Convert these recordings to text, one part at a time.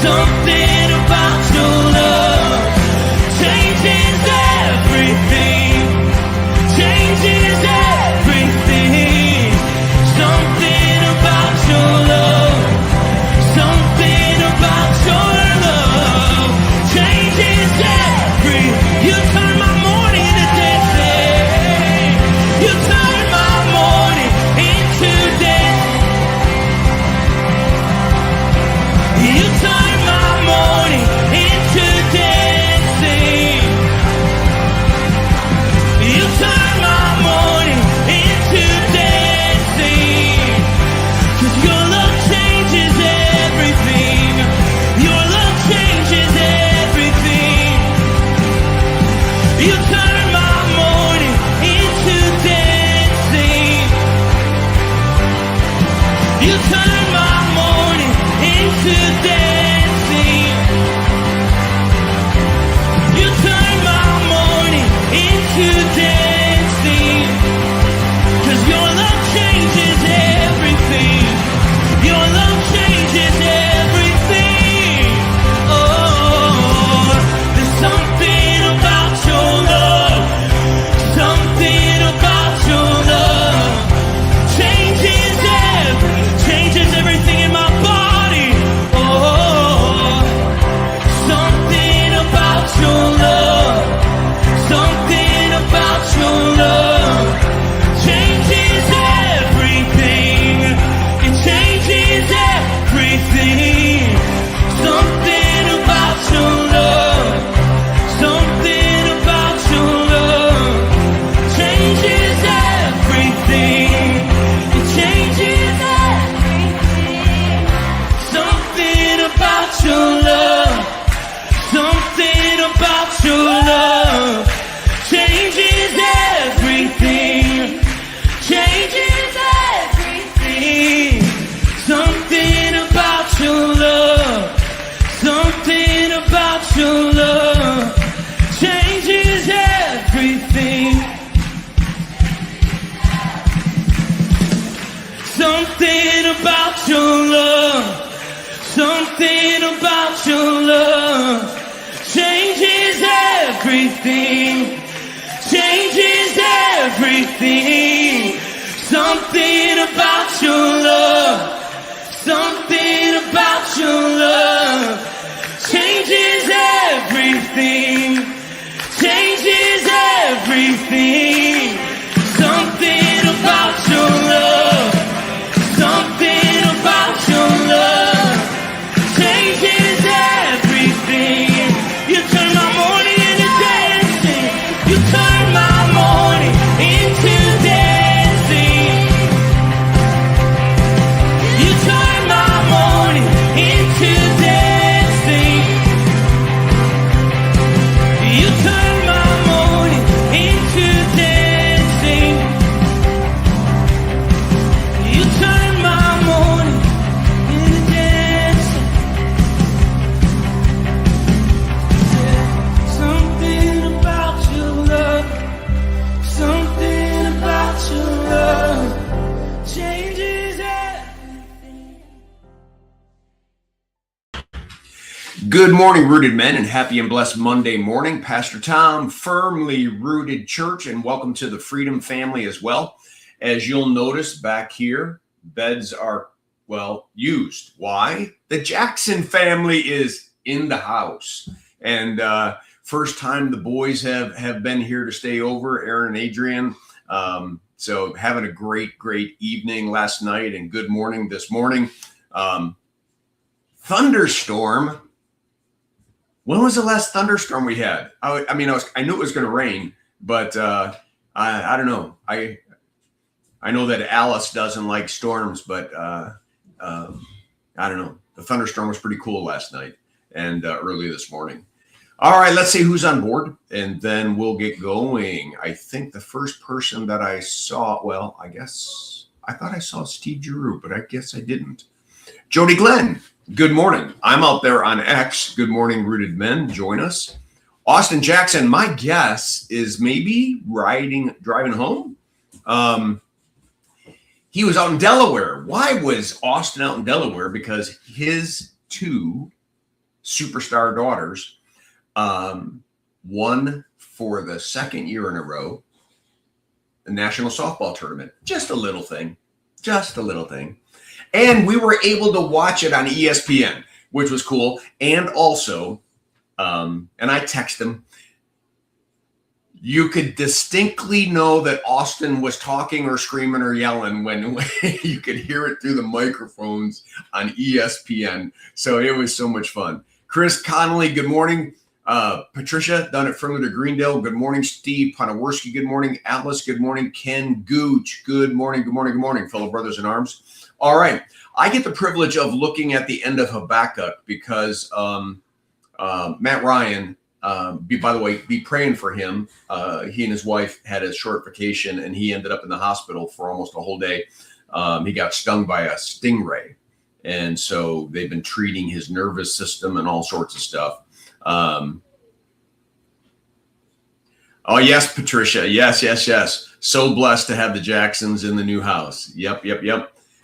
Something about your love changes everything. Changes everything. Something about your love. Something about your love changes everything. You turn my morning into dancing. You turn my morning into dancing. You turn my morning into dancing. You turn my morning into dancing. 'Cause your love changes everything. Your love changes everything. You turn my morning into dancing. You turn my morning into dancing. You turn my morning into dancing. 'Cause your love changes everything. Your love changes everything. Oh, there's something about your love. Something about your love changes everything in my body. Oh, something about your love. Something about your love changes everything. It changes everything. Something about your love. Something about your love changes everything. It changes everything. Something about your love. Something about your love changes everything. Changes everything. Something about your love. Something about your love changes everything. Something about your love. Something about your love changes everything. Changes everything. Something about your love. Something about your love changes everything. Changes everything. Something about your love. Something about your love changes everything. You turn my morning into dancing. You turn my morning into dancing. You turn my morning into dancing. You turn my morning into dancing. You turn my morning into dancing. Something about your love. Something about your love changes everything. Good morning, rooted men, and happy and blessed Monday morning. Pastor Tom, firmly rooted church, and welcome to the Freedom family as well. As you'll notice back here, beds are, well, used. Why? The Jackson family is in the house. And first time the boys have been here to stay over, Aaron and Adrian. So having a great evening last night and good morning this morning. Thunderstorm. When was the last thunderstorm we had? I knew it was going to rain, but I don't know. I know that Alice doesn't like storms, but I don't know. The thunderstorm was pretty cool last night and early this morning. All right, let's see who's on board, and then we'll get going. I think the first person that I saw, well, I guess I thought I saw Steve Giroux, but I guess I didn't. Jody Glenn, good morning. I'm out there on X. Good morning, rooted men. Join us. Austin Jackson, my guess is maybe driving home. He was out in Delaware. Why was Austin out in Delaware? Because his two superstar daughters, won for the second year in a row the national softball tournament. Just a little thing. And we were able to watch it on ESPN, which was cool. And also, and I text him, you could distinctly know that Austin was talking or screaming or yelling when you could hear it through the microphones on ESPN. So it was so much fun. Chris Connolly, good morning. Patricia, down at Fernwood of Greendale, good morning. Steve Ponoworski, good morning. Atlas, good morning. Ken Gooch, good morning, fellow brothers in arms. All right. I get the privilege of looking at the end of Habakkuk because Matt Ryan, by the way, be praying for him. He and his wife had a short vacation, and he ended up in the hospital for almost a whole day. He got stung by a stingray, and so they've been treating his nervous system and all sorts of stuff. Oh, yes, Patricia. Yes. So blessed to have the Jacksons in the new house. Yep.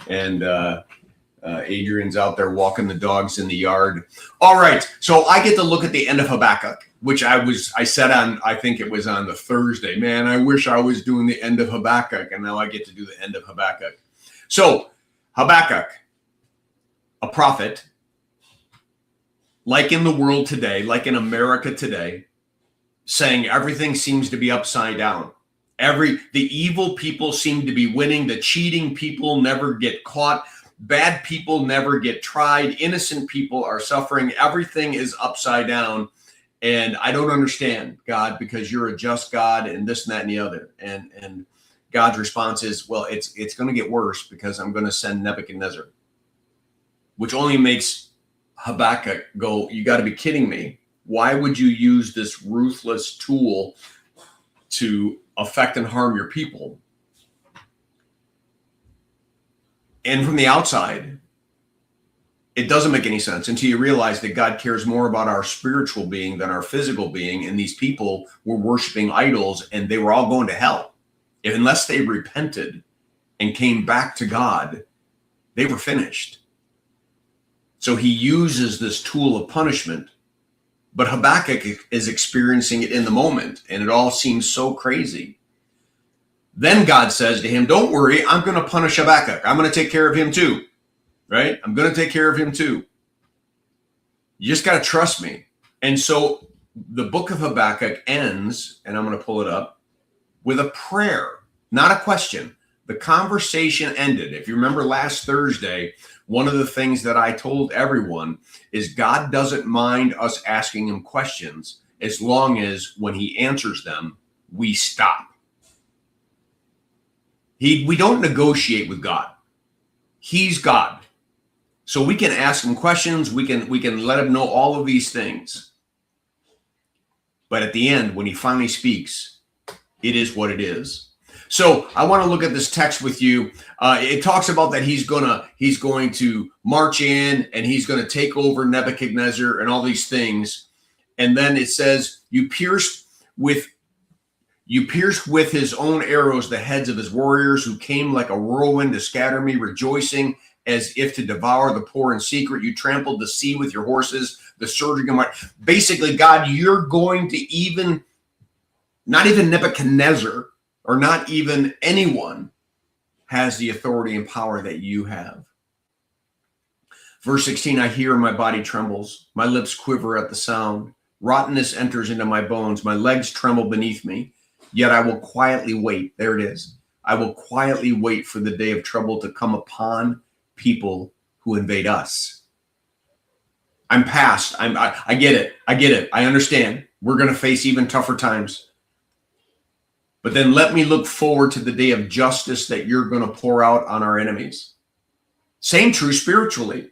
And Adrian's out there walking the dogs in the yard. All right. So I get to look at the end of Habakkuk, which I said on, I think it was on the Thursday. Man, I wish I was doing the end of Habakkuk, and now I get to do the end of Habakkuk. So Habakkuk, a prophet, like in the world today, like in America today, saying everything seems to be upside down. The evil people seem to be winning. The cheating people never get caught. Bad people never get tried. Innocent people are suffering. Everything is upside down. And I don't understand, God, because you're a just God and this and that and the other. And God's response is, well, it's going to get worse because I'm going to send Nebuchadnezzar, which only makes Habakkuk go, you got to be kidding me. Why would you use this ruthless tool to affect and harm your people? And from the outside, it doesn't make any sense until you realize that God cares more about our spiritual being than our physical being. And these people were worshiping idols, and they were all going to hell. Unless they repented and came back to God, they were finished. So he uses this tool of punishment, but Habakkuk is experiencing it in the moment, and it all seems so crazy. Then God says to him, don't worry, I'm going to punish Habakkuk. I'm going to take care of him too, right? I'm going to take care of him too. You just got to trust me. And so the book of Habakkuk ends, and I'm going to pull it up, with a prayer, not a question. The conversation ended. If you remember last Thursday, one of the things that I told everyone is God doesn't mind us asking him questions as long as when he answers them, we stop. We don't negotiate with God. He's God. So we can ask him questions. We can let him know all of these things. But at the end, when he finally speaks, it is what it is. So I want to look at this text with you. It talks about that he's going to march in and he's going to take over Nebuchadnezzar and all these things. And then it says, you pierced with his own arrows the heads of his warriors, who came like a whirlwind to scatter me, rejoicing as if to devour the poor in secret. You trampled the sea with your horses, the surging of my. Basically, God, you're going to not even Nebuchadnezzar, or not even anyone, has the authority and power that you have. Verse 16, I hear and my body trembles. My lips quiver at the sound. Rottenness enters into my bones. My legs tremble beneath me. Yet I will quietly wait. There it is. I will quietly wait for the day of trouble to come upon people who invade us. I'm past. I get it. I understand. We're going to face even tougher times. But then let me look forward to the day of justice that you're going to pour out on our enemies. Same true spiritually.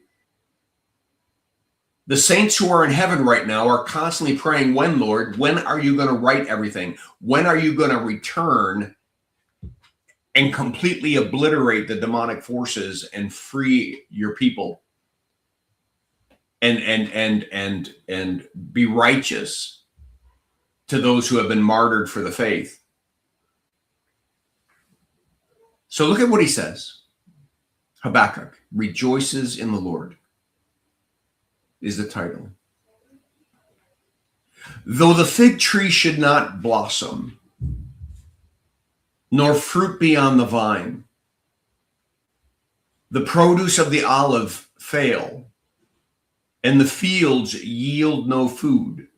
The saints who are in heaven right now are constantly praying, when, Lord, when are you going to right everything? When are you going to return and completely obliterate the demonic forces and free your people and be righteous to those who have been martyred for the faith? So look at what he says. Habakkuk rejoices in the Lord is the title. Though the fig tree should not blossom, nor fruit be on the vine, the produce of the olive fail, and the fields yield no food,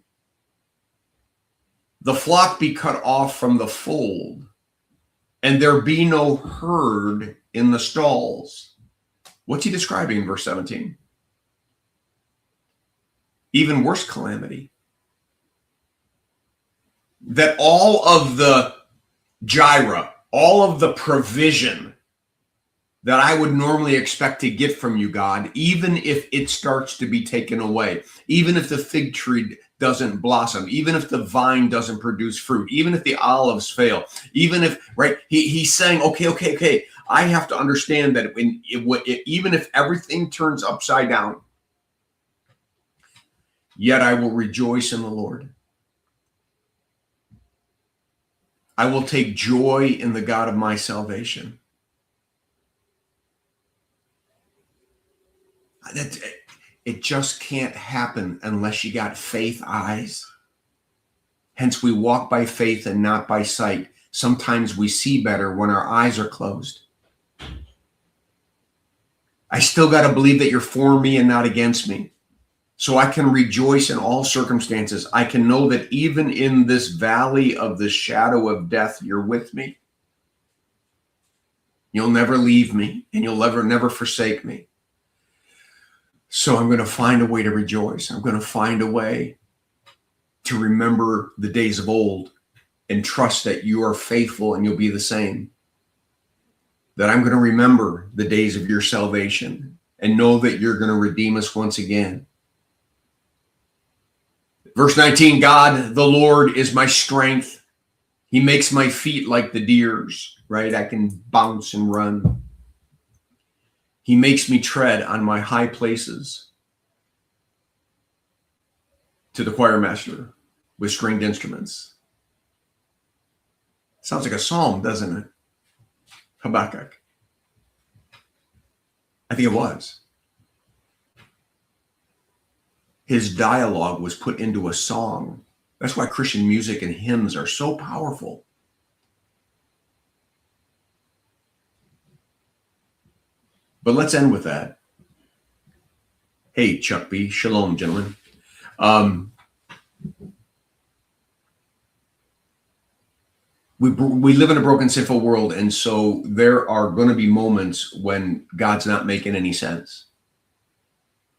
the flock be cut off from the fold, and there be no herd in the stalls. What's he describing in verse 17? Even worse calamity. That all of the gyra, all of the provision that I would normally expect to get from you, God, even if it starts to be taken away, even if the fig tree doesn't blossom, even if the vine doesn't produce fruit, even if the olives fail, even if, right, he's saying, okay, I have to understand that even if everything turns upside down, yet I will rejoice in the Lord. I will take joy in the God of my salvation. It just can't happen unless you got faith eyes. Hence, we walk by faith and not by sight. Sometimes we see better when our eyes are closed. I still got to believe that you're for me and not against me. So I can rejoice in all circumstances. I can know that even in this valley of the shadow of death, you're with me. You'll never leave me, and you'll never forsake me. So I'm going to find a way to rejoice. I'm going to find a way to remember the days of old and trust that you are faithful and you'll be the same. That I'm going to remember the days of your salvation and know that you're going to redeem us once again. Verse 19, God, the Lord is my strength. He makes my feet like the deer's, right? I can bounce and run. He makes me tread on my high places. To the choir master with stringed instruments. Sounds like a psalm, doesn't it? Habakkuk. I think it was. His dialogue was put into a song. That's why Christian music and hymns are so powerful. But let's end with that. Hey, Chuck B. Shalom, gentlemen. We live in a broken, sinful world, and so there are going to be moments when God's not making any sense.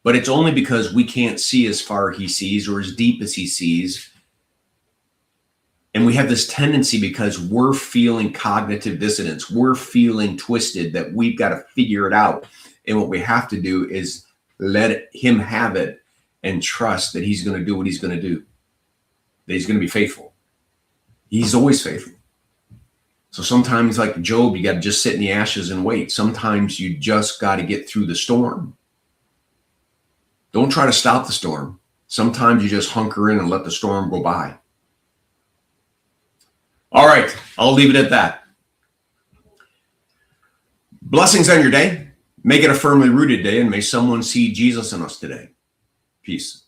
But it's only because we can't see as far as he sees or as deep as he sees. And we have this tendency, because we're feeling cognitive dissonance, we're feeling twisted, that we've got to figure it out. And what we have to do is let him have it and trust that he's going to do what he's going to do, that he's going to be faithful. He's always faithful. So sometimes, like Job, you got to just sit in the ashes and wait. Sometimes you just got to get through the storm. Don't try to stop the storm. Sometimes you just hunker in and let the storm go by. All right, I'll leave it at that. Blessings on your day. Make it a firmly rooted day, and may someone see Jesus in us today. Peace.